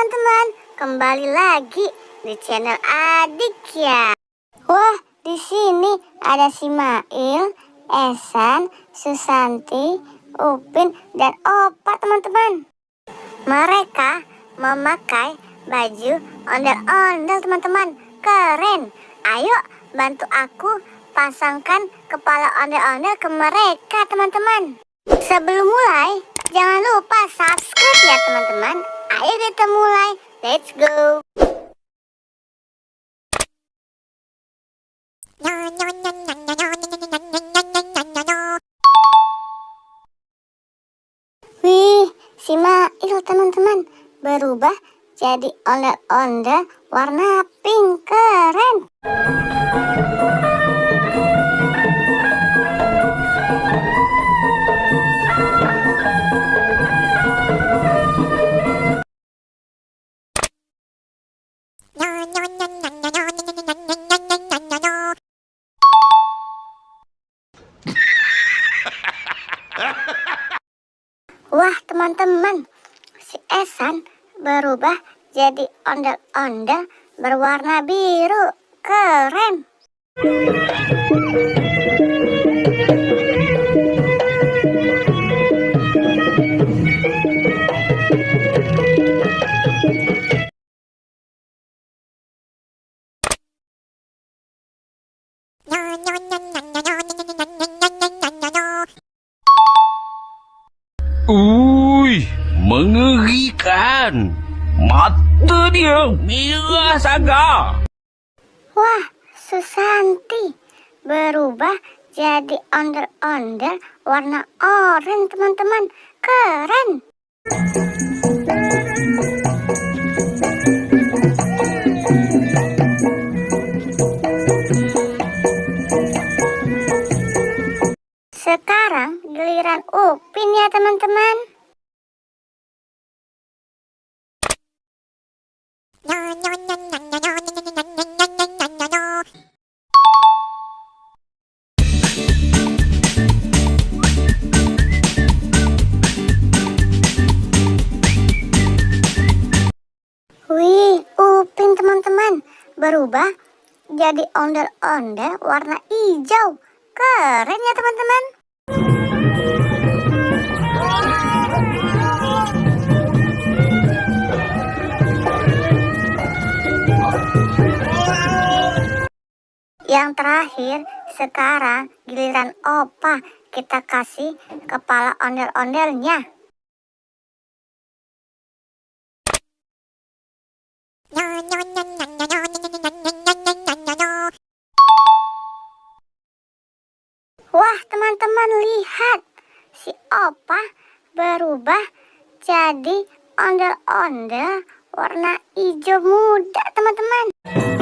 teman-teman, kembali lagi di channel Adik ya. Wah, di sini ada Simail, Esan, Susanti, Upin, dan Opa teman-teman. Mereka memakai baju ondel-ondel teman-teman. Keren. Ayo bantu aku pasangkan kepala ondel-ondel ke mereka teman-teman. Sebelum mulai, jangan lupa subscribe ya teman-teman. Ayo kita mulai. Let's go. Wih, Simail teman-teman berubah jadi ondel-ondel warna pink. Keren. Wah teman-teman, si Esan berubah jadi ondel-ondel berwarna biru. Keren. Mengerikan. Mata dia merah sangat. Wah, Susanti berubah jadi ondel-ondel warna oranye teman-teman. Keren. Sekarang giliran Upin ya teman-teman. Wih, Upin teman-teman berubah jadi ondel-ondel warna hijau. Keren ya teman-teman. Yang terakhir, sekarang giliran Opa. Kita kasih kepala ondel-ondelnya. Wah teman-teman, lihat, si Opa berubah jadi ondel-ondel warna hijau muda teman-teman.